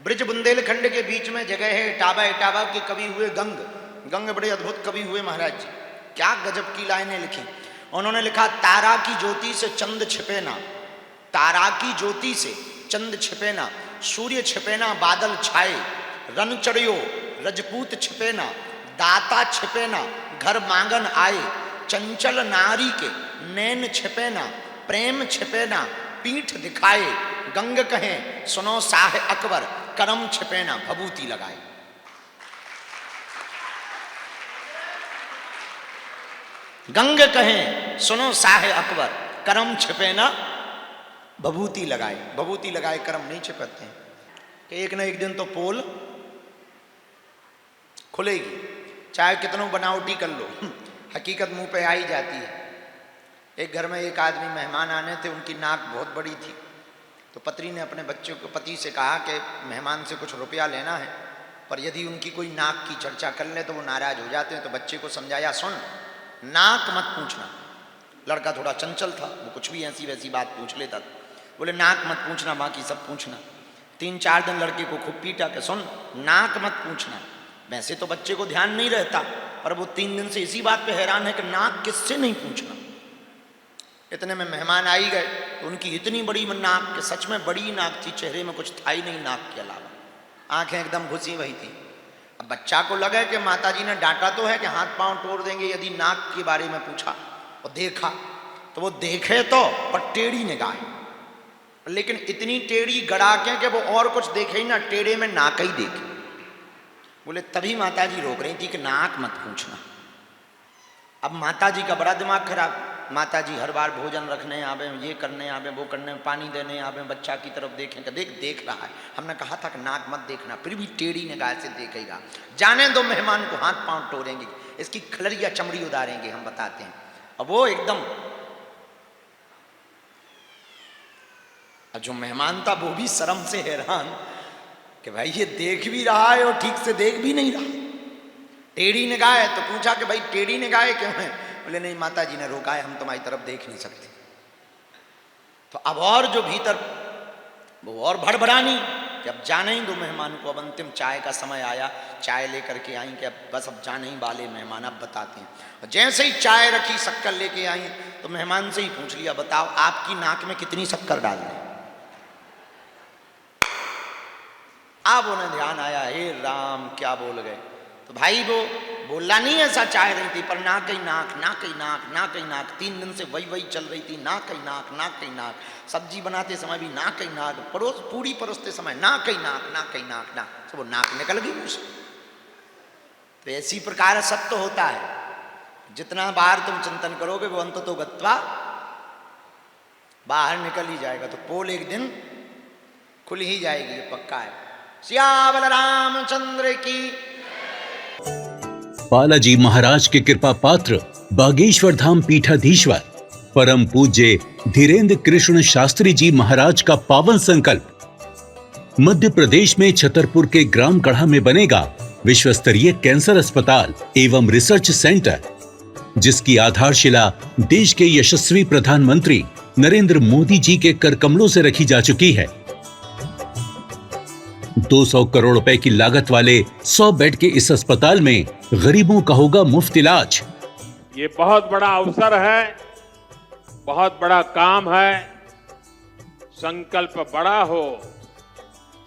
ब्रज बुंदेलखंड के बीच में जगह है इटावा। इटावा के कवि हुए गंग। गंग बड़े अद्भुत कवि हुए महाराज जी। क्या गजब की लाइनें लिखी उन्होंने। लिखा, तारा की ज्योति से चंद छिपे ना, तारा की ज्योति से चंद छिपे ना, सूर्य छिपे ना बादल छाए, रन चढ़ियो रजपूत छिपे ना, दाता छिपे ना घर मांगन आए, चंचल नारी के नैन छिपे ना, प्रेम छिपे ना पीठ दिखाए, गंग कहें सुनो शाह अकबर करम छिपे ना भभूति लगाए। गंग कहें सुनो शाह अकबर करम छिपे ना भभूति लगाए। भभूति लगाए करम नहीं छिपते हैं कि एक न एक दिन तो पोल खुलेगी, चाहे कितनों बनावटी कर लो, हकीकत मुंह पे आ ही जाती है। एक घर में एक आदमी मेहमान आने थे, उनकी नाक बहुत बड़ी थी, तो पत्नी ने अपने बच्चों को पति से कहा कि मेहमान से कुछ रुपया लेना है, पर यदि उनकी कोई नाक की चर्चा कर ले तो वो नाराज हो जाते हैं। तो बच्चे को समझाया, सुन नाक मत पूछना। लड़का थोड़ा चंचल था, वो कुछ भी ऐसी वैसी बात पूछ लेता था। बोले नाक मत पूछना, बाकी सब पूछना। 3-4 दिन लड़के को खूब पीटा कि सुन नाक मत पूछना। वैसे तो बच्चे को ध्यान नहीं रहता, पर वो 3 दिन से इसी बात पे हैरान है कि नाक किससे नहीं पूछना। इतने में मेहमान आई गए, तो उनकी इतनी बड़ी नाक कि सच में बड़ी नाक थी, चेहरे में कुछ था ही नहीं नाक के अलावा, आंखें एकदम घुसी वही थी। अब बच्चा को लगा कि माताजी ने डांटा तो है कि हाथ पांव तोड़ देंगे यदि नाक के बारे में पूछा, और देखा तो वो देखे तो पर टेढ़ी निगाह, लेकिन इतनी टेढ़ी गड़ा के कि वो और कुछ देखे ही ना, टेढ़े में नाक ही देखे। बोले तभी माताजी रोक रही थी कि नाक मत पूछना। अब माताजी का बड़ा दिमाग खराब। माताजी हर बार भोजन रखने आवे, ये करने आवे, वो करने, पानी देने आवे, बच्चा की तरफ देखें कि देख रहा है। हमने कहा था कि नाक मत देखना, फिर भी टेढ़ी निगाह से देखेगा। जाने दो मेहमान को, हाथ पांव तोड़ेंगे, इसकी खलरिया चमड़ी उतारेंगे, हम बताते हैं। अब वो एकदम, जो मेहमान था वो भी शर्म से हैरान कि भाई ये देख भी रहा है और ठीक से देख भी नहीं रहा, टेढ़ी निगाह है। तो पूछा कि भाई टेढ़ी निगाह क्यों है? बोले नहीं माताजी ने रोका है, हम तुम्हारी तरफ देख नहीं सकते। तो अब और जो भीतर वो और भड़बड़ानी कि अब जाने ही दो मेहमान को, अब अंतिम चाय का समय आया, चाय लेकर के आई कि अब बस अब जाने ही वाले मेहमान, अब बताते हैं। और जैसे ही चाय रखी, शक्कर लेके आई, तो मेहमान से ही पूछ लिया, बताओ आपकी नाक में कितनी शक्कर डाल दें? अब उन्हें ध्यान आया, हे राम क्या बोल गए। तो भाई वो बोलना नहीं ऐसा चाह रही थी, पर नाक ही नाक, नाक ही नाक, नाक ही नाक। 3 दिन से वही चल रही थी, नाक ही नाक, नाक ही नाक। सब्जी बनाते समय भी नाक ही नाक, पूरी परोसते समय नाक ही नाक, नाक ही नाक, नाक। तो वो नाक निकल गई मुझसे। तो इसी प्रकार सत्य होता है, जितना बार तुम चिंतन करोगे वो अंत तो गत्वा बाहर निकल ही जाएगा। तो पोल एक दिन खुल ही जाएगी, ये पक्का है। सियावल रामचंद्र की। बालाजी महाराज के कृपा पात्र बागेश्वर धाम पीठाधीश्वर परम पूज्य धीरेन्द्र कृष्ण शास्त्री जी महाराज का पावन संकल्प। मध्य प्रदेश में छतरपुर के ग्राम गढ़ा में बनेगा विश्व स्तरीय कैंसर अस्पताल एवं रिसर्च सेंटर, जिसकी आधारशिला देश के यशस्वी प्रधानमंत्री नरेंद्र मोदी जी के कर कमलों से रखी जा चुकी है। 200 करोड़ रुपए की लागत वाले 100 बेड के इस अस्पताल में गरीबों का होगा मुफ्त इलाज। ये बहुत बड़ा अवसर है, बहुत बड़ा काम है। संकल्प बड़ा हो,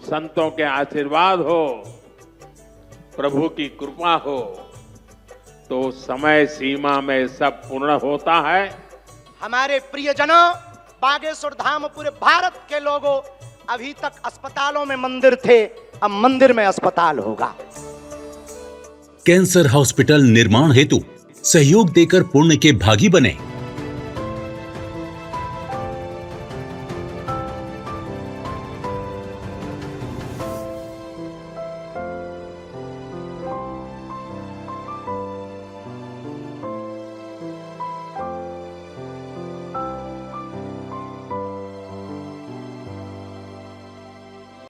संतों के आशीर्वाद हो, प्रभु की कृपा हो, तो समय सीमा में सब पूर्ण होता है। हमारे प्रियजनों, बागेश्वर धाम पूरे भारत के लोगों, अभी तक अस्पतालों में मंदिर थे, अब मंदिर में अस्पताल होगा। कैंसर हॉस्पिटल निर्माण हेतु सहयोग देकर पुण्य के भागी बने।